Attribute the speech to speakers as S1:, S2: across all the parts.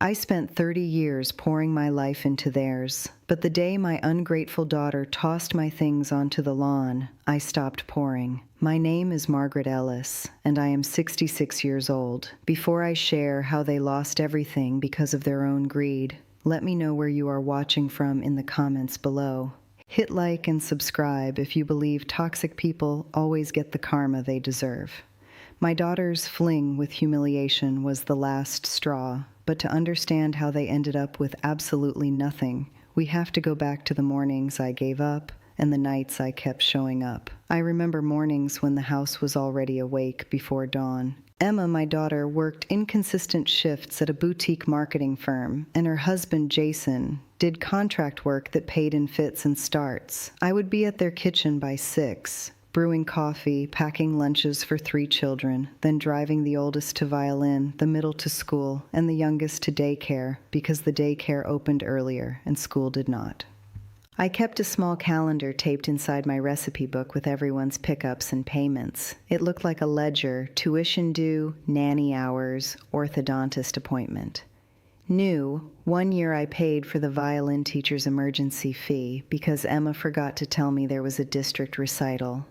S1: I spent 30 years pouring my life into theirs, but the day my ungrateful daughter tossed my things onto the lawn, I stopped pouring. My name is Margaret Ellis, and I am 66 years old. Before I share how they lost everything because of their own greed, let me know where you are watching from in the comments below. Hit like and subscribe if you believe toxic people always get the karma they deserve. My daughter's fling with humiliation was the last straw, but to understand how they ended up with absolutely nothing, we have to go back to the mornings I gave up and the nights I kept showing up. I remember mornings when the house was already awake before dawn. Emma, my daughter, worked inconsistent shifts at a boutique marketing firm, and her husband, Jason, did contract work that paid in fits and starts. I would be at their kitchen by 6, brewing coffee, packing lunches for 3 children, then driving the oldest to violin, the middle to school, and the youngest to daycare, because the daycare opened earlier and school did not. I kept a small calendar taped inside my recipe book with everyone's pickups and payments. It looked like a ledger: tuition due, nanny hours, orthodontist appointment. New, 1 year I paid for the violin teacher's emergency fee because Emma forgot to tell me there was a district recital.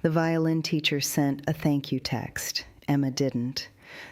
S1: The violin teacher sent a thank you text. Emma didn't.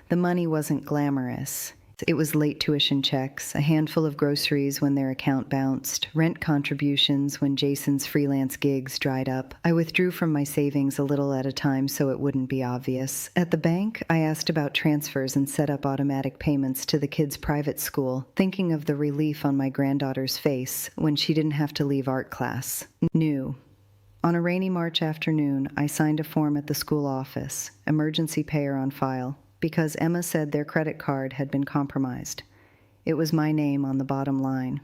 S1: The money wasn't glamorous. It was late tuition checks, a handful of groceries when their account bounced, rent contributions when Jason's freelance gigs dried up. I withdrew from my savings a little at a time so it wouldn't be obvious. At the bank, I asked about transfers and set up automatic payments to the kids' private school, thinking of the relief on my granddaughter's face when she didn't have to leave art class. New. On a rainy March afternoon, I signed a form at the school office, emergency payer on file, because Emma said their credit card had been compromised. It was my name on the bottom line.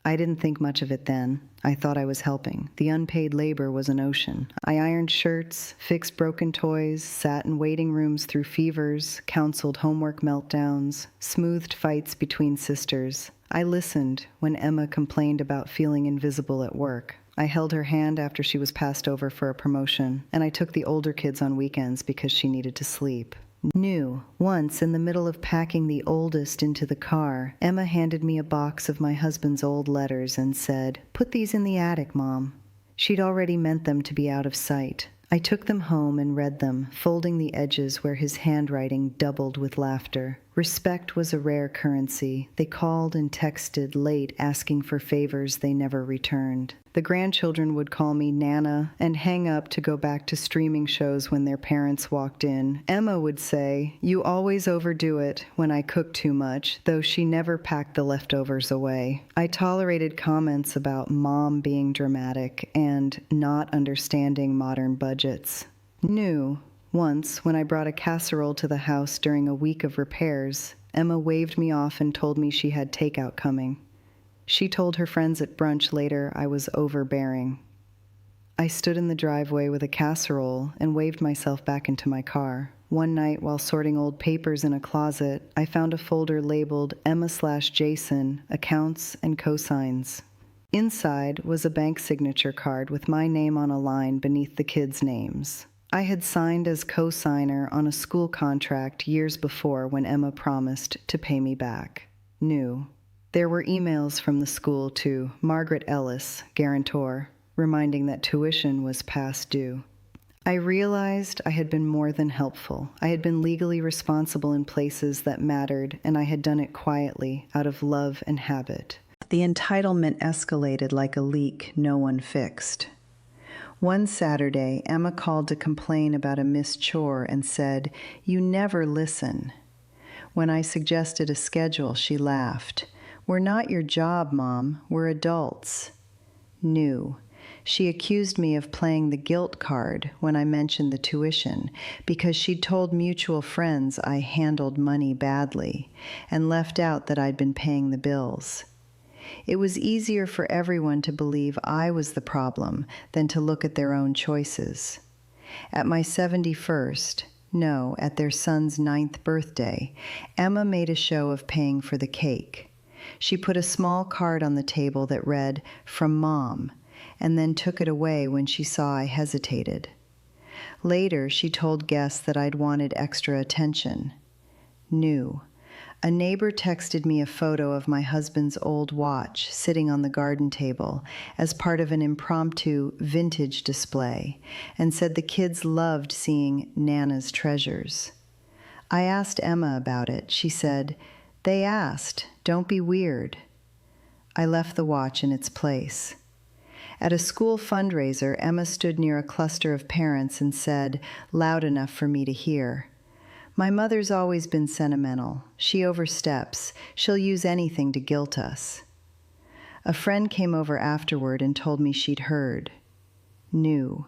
S1: I didn't think much of it then. I thought I was helping. The unpaid labor was an ocean. I ironed shirts, fixed broken toys, sat in waiting rooms through fevers, counseled homework meltdowns, smoothed fights between sisters. I listened when Emma complained about feeling invisible at work. I held her hand after she was passed over for a promotion, and I took the older kids on weekends because she needed to sleep. New. Once, in the middle of packing the oldest into the car, Emma handed me a box of my husband's old letters and said, "Put these in the attic, Mom." She'd already meant them to be out of sight. I took them home and read them, folding the edges where his handwriting doubled with laughter. Respect was a rare currency. They called and texted late asking for favors they never returned. The grandchildren would call me Nana and hang up to go back to streaming shows when their parents walked in. Emma would say, "You always overdo it," when I cooked too much, though she never packed the leftovers away. I tolerated comments about Mom being dramatic and not understanding modern budgets. New. Once, when I brought a casserole to the house during a week of repairs, Emma waved me off and told me she had takeout coming. She told her friends at brunch later I was overbearing. I stood in the driveway with a casserole and waved myself back into my car. One night, while sorting old papers in a closet, I found a folder labeled Emma/Jason, accounts and cosigns. Inside was a bank signature card with my name on a line beneath the kids' names. I had signed as co-signer on a school contract years before when Emma promised to pay me back. New. There were emails from the school to Margaret Ellis, guarantor, reminding that tuition was past due. I realized I had been more than helpful. I had been legally responsible in places that mattered, and I had done it quietly, out of love and habit. The entitlement escalated like a leak no one fixed. One Saturday, Emma called to complain about a missed chore and said, "You never listen." When I suggested a schedule, she laughed. "We're not your job, Mom. We're adults." New. She accused me of playing the guilt card when I mentioned the tuition because she'd told mutual friends I handled money badly and left out that I'd been paying the bills. It was easier for everyone to believe I was the problem than to look at their own choices. At my 71st, no, at their son's 9th birthday, Emma made a show of paying for the cake. She put a small card on the table that read, "From Mom," and then took it away when she saw I hesitated. Later, she told guests that I'd wanted extra attention. New. A neighbor texted me a photo of my husband's old watch sitting on the garden table as part of an impromptu vintage display and said the kids loved seeing Nana's treasures. I asked Emma about it. She said, "They asked, don't be weird." I left the watch in its place. At a school fundraiser, Emma stood near a cluster of parents and said, loud enough for me to hear, "My mother's always been sentimental. She oversteps. She'll use anything to guilt us." A friend came over afterward and told me she'd heard. Knew.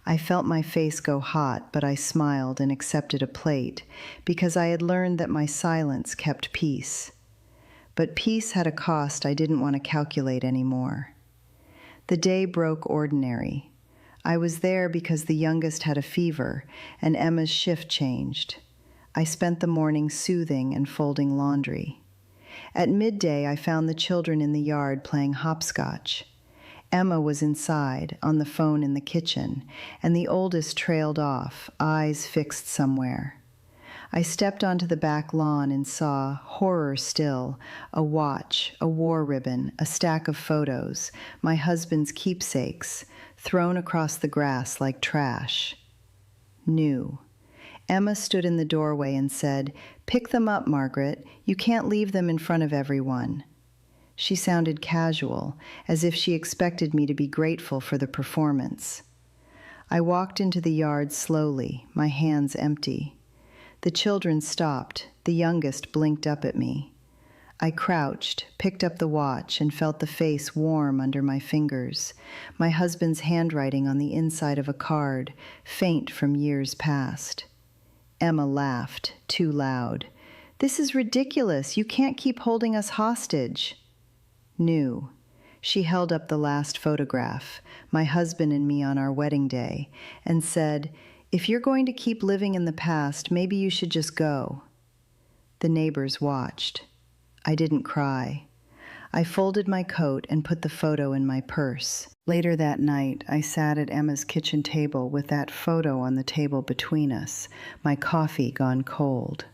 S1: I felt my face go hot, but I smiled and accepted a plate because I had learned that my silence kept peace. But peace had a cost I didn't want to calculate anymore. The day broke ordinary. I was there because the youngest had a fever and Emma's shift changed. I spent the morning soothing and folding laundry. At midday, I found the children in the yard playing hopscotch. Emma was inside, on the phone in the kitchen, and the oldest trailed off, eyes fixed somewhere. I stepped onto the back lawn and saw, horror still, a watch, a war ribbon, a stack of photos, my husband's keepsakes, thrown across the grass like trash. Knew. Emma stood in the doorway and said, "Pick them up, Margaret. You can't leave them in front of everyone." She sounded casual, as if she expected me to be grateful for the performance. I walked into the yard slowly, my hands empty. The children stopped. The youngest blinked up at me. I crouched, picked up the watch, and felt the face warm under my fingers, my husband's handwriting on the inside of a card, faint from years past. Emma laughed, too loud. "This is ridiculous. You can't keep holding us hostage." Knew. She held up the last photograph, my husband and me on our wedding day, and said, "If you're going to keep living in the past, maybe you should just go." The neighbors watched. I didn't cry. I folded my coat and put the photo in my purse. Later that night, I sat at Emma's kitchen table with that photo on the table between us, my coffee gone cold.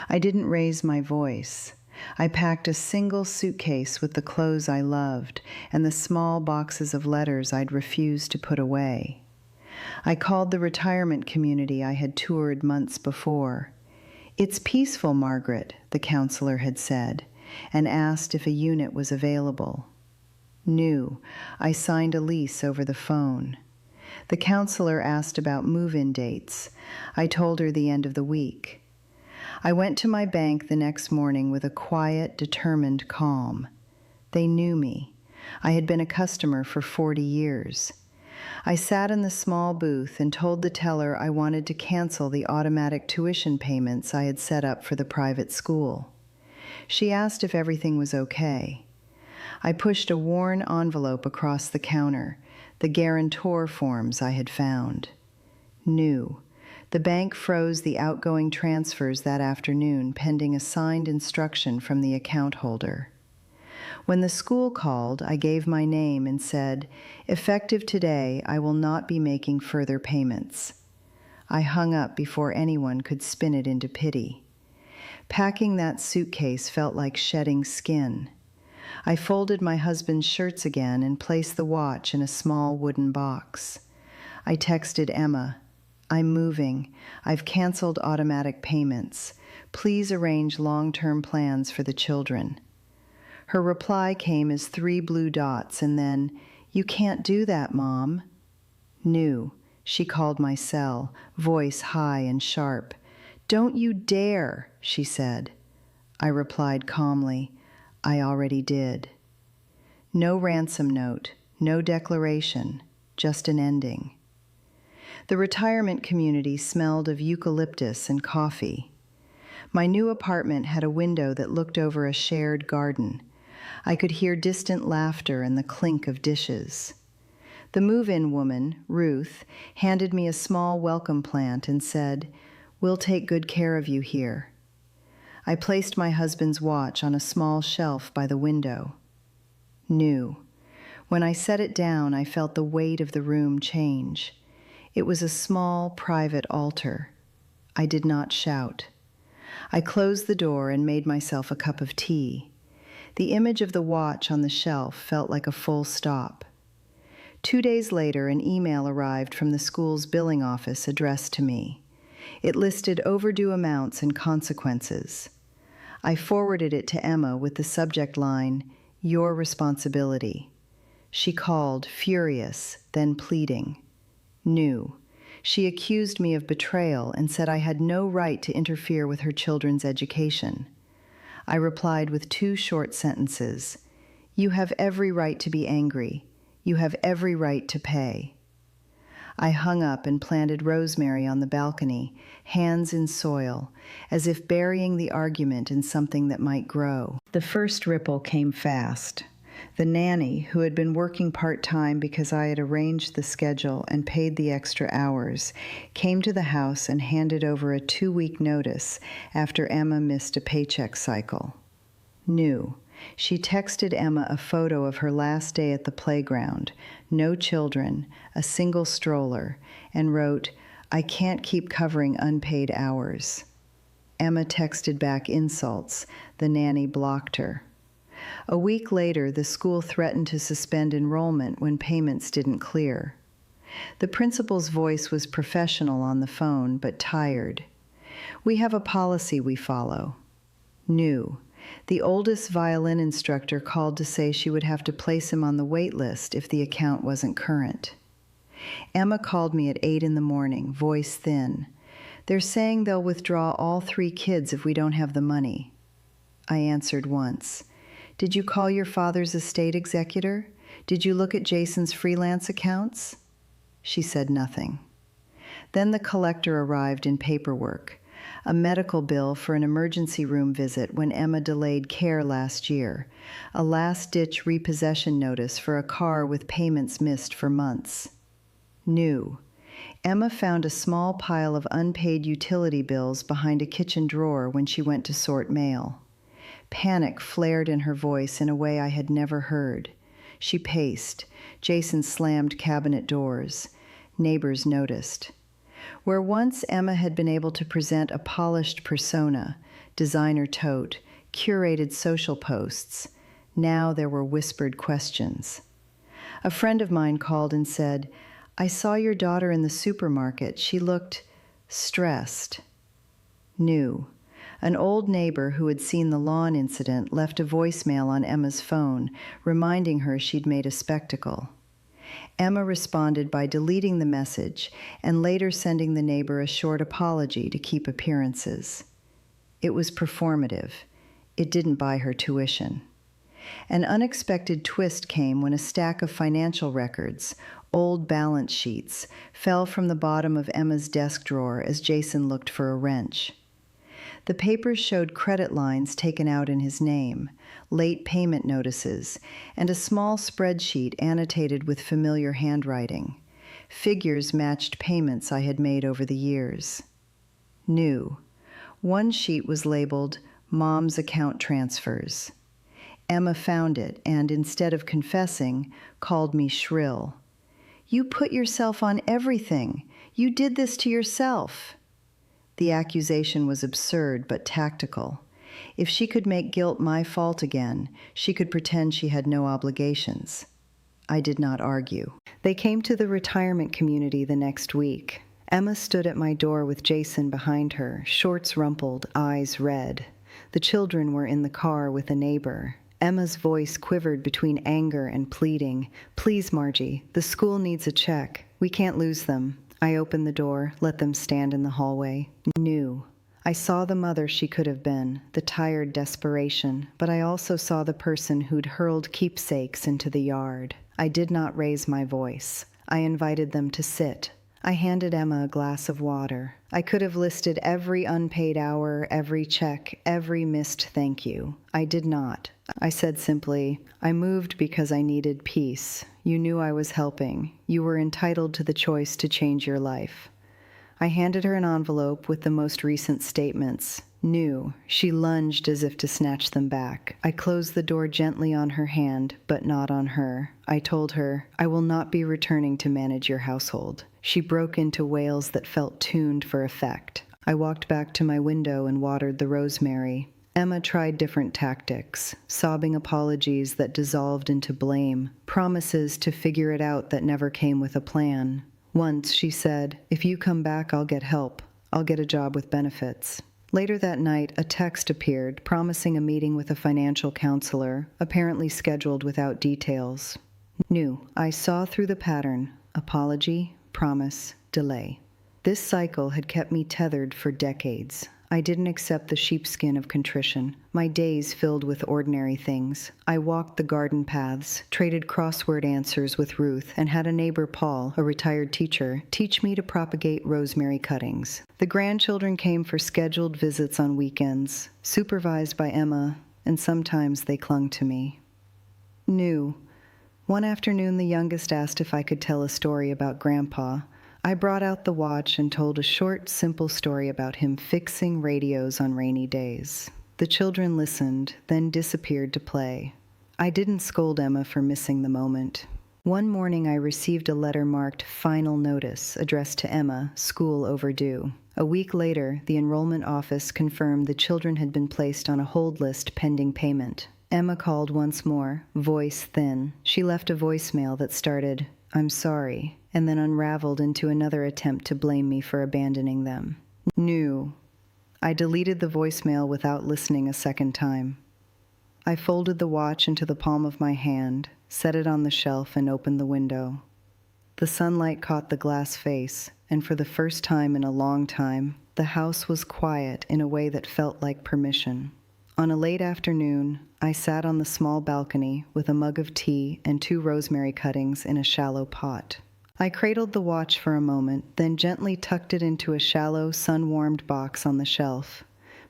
S1: I didn't raise my voice. I packed a single suitcase with the clothes I loved and the small boxes of letters I'd refused to put away. I called the retirement community I had toured months before. "It's peaceful, Margaret," the counselor had said, and asked if a unit was available. Knew. I signed a lease over the phone. The counselor asked about move-in dates. I told her the end of the week. I went to my bank the next morning with a quiet, determined calm. They knew me. I had been a customer for 40 years. I sat in the small booth and told the teller I wanted to cancel the automatic tuition payments I had set up for the private school. She asked if everything was okay. I pushed a worn envelope across the counter, the guarantor forms I had found. Knew. The bank froze the outgoing transfers that afternoon pending a signed instruction from the account holder. When the school called, I gave my name and said, "Effective today, I will not be making further payments." I hung up before anyone could spin it into pity. Packing that suitcase felt like shedding skin. I folded my husband's shirts again and placed the watch in a small wooden box. I texted Emma, "I'm moving. I've canceled automatic payments. Please arrange long-term plans for the children." Her reply came as 3 blue dots and then, "You can't do that, Mom." Knew. She called my cell, voice high and sharp. "Don't you dare," she said. I replied calmly, "I already did." No ransom note, no declaration, just an ending. The retirement community smelled of eucalyptus and coffee. My new apartment had a window that looked over a shared garden. I could hear distant laughter and the clink of dishes. The move-in woman, Ruth, handed me a small welcome plant and said, "We'll take good care of you here." I placed my husband's watch on a small shelf by the window. Knew. When I set it down, I felt the weight of the room change. It was a small, private altar. I did not shout. I closed the door and made myself a cup of tea. The image of the watch on the shelf felt like a full stop. 2 days later, an email arrived from the school's billing office addressed to me. It listed overdue amounts and consequences. I forwarded it to Emma with the subject line, "Your responsibility." She called, furious, then pleading. New. She accused me of betrayal and said I had no right to interfere with her children's education. I replied with 2 short sentences. "You have every right to be angry. You have every right to pay." I hung up and planted rosemary on the balcony, hands in soil, as if burying the argument in something that might grow. The first ripple came fast. The nanny, who had been working part-time because I had arranged the schedule and paid the extra hours, came to the house and handed over a 2-week notice after Emma missed a paycheck cycle. New. She texted Emma a photo of her last day at the playground, no children, a single stroller, and wrote, "I can't keep covering unpaid hours." Emma texted back insults. The nanny blocked her. A week later, the school threatened to suspend enrollment when payments didn't clear. The principal's voice was professional on the phone, but tired. "We have a policy we follow." New. The oldest violin instructor called to say she would have to place him on the wait list if the account wasn't current. Emma called me at 8 in the morning, voice thin. "They're saying they'll withdraw all 3 kids if we don't have the money." I answered once. "Did you call your father's estate executor? Did you look at Jason's freelance accounts?" She said nothing. Then the collector arrived in paperwork, a medical bill for an emergency room visit when Emma delayed care last year, a last-ditch repossession notice for a car with payments missed for months. New. Emma found a small pile of unpaid utility bills behind a kitchen drawer when she went to sort mail. Panic flared in her voice in a way I had never heard. She paced. Jason slammed cabinet doors. Neighbors noticed. Where once Emma had been able to present a polished persona, designer tote, curated social posts, now there were whispered questions. A friend of mine called and said, "I saw your daughter in the supermarket. She looked stressed." New. An old neighbor who had seen the lawn incident left a voicemail on Emma's phone, reminding her she'd made a spectacle. Emma responded by deleting the message and later sending the neighbor a short apology to keep appearances. It was performative. It didn't buy her tuition. An unexpected twist came when a stack of financial records, old balance sheets, fell from the bottom of Emma's desk drawer as Jason looked for a wrench. The papers showed credit lines taken out in his name, late payment notices, and a small spreadsheet annotated with familiar handwriting. Figures matched payments I had made over the years. New. One sheet was labeled Mom's Account Transfers. Emma found it and, instead of confessing, called me shrill. "You put yourself on everything. You did this to yourself." The accusation was absurd but tactical. If she could make guilt my fault again, she could pretend she had no obligations. I did not argue. They came to the retirement community the next week. Emma stood at my door with Jason behind her, shorts rumpled, eyes red. The children were in the car with a neighbor. Emma's voice quivered between anger and pleading. "Please, Margie, the school needs a check. We can't lose them." I opened the door, let them stand in the hallway. New. I saw the mother she could have been, the tired desperation, but I also saw the person who'd hurled keepsakes into the yard. I did not raise my voice. I invited them to sit. I handed Emma a glass of water. I could have listed every unpaid hour, every check, every missed thank you. I did not. I said simply, "I moved because I needed peace. You knew I was helping. You were entitled to the choice to change your life." I handed her an envelope with the most recent statements. New. She lunged as if to snatch them back. I closed the door gently on her hand, but not on her. I told her, "I will not be returning to manage your household." She broke into wails that felt tuned for effect. I walked back to my window and watered the rosemary. Emma tried different tactics, sobbing apologies that dissolved into blame, promises to figure it out that never came with a plan. Once she said, "If you come back, I'll get help. I'll get a job with benefits." Later that night, a text appeared promising a meeting with a financial counselor, apparently scheduled without details. I saw through the pattern: apology, promise, delay. This cycle had kept me tethered for decades. I didn't accept the sheepskin of contrition. My days filled with ordinary things. I walked the garden paths, traded crossword answers with Ruth, and had a neighbor, Paul, a retired teacher, teach me to propagate rosemary cuttings. The grandchildren came for scheduled visits on weekends, supervised by Emma, and sometimes they clung to me. One afternoon, the youngest asked if I could tell a story about Grandpa. I brought out the watch and told a short, simple story about him fixing radios on rainy days. The children listened, then disappeared to play. I didn't scold Emma for missing the moment. One morning I received a letter marked "Final Notice" addressed to Emma, school overdue. A week later, the enrollment office confirmed the children had been placed on a hold list pending payment. Emma called once more, voice thin. She left a voicemail that started, "I'm sorry," and then unraveled into another attempt to blame me for abandoning them. I deleted the voicemail without listening a second time. I folded the watch into the palm of my hand, set it on the shelf, and opened the window. The sunlight caught the glass face, and for the first time in a long time, the house was quiet in a way that felt like permission. On a late afternoon, I sat on the small balcony with a mug of tea and 2 rosemary cuttings in a shallow pot. I cradled the watch for a moment, then gently tucked it into a shallow, sun-warmed box on the shelf.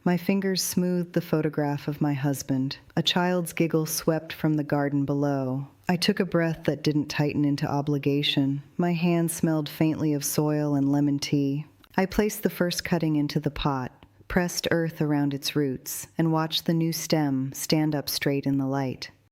S1: My fingers smoothed the photograph of my husband. A child's giggle swept from the garden below. I took a breath that didn't tighten into obligation. My hands smelled faintly of soil and lemon tea. I placed the first cutting into the pot, pressed earth around its roots, and watched the new stem stand up straight in the light.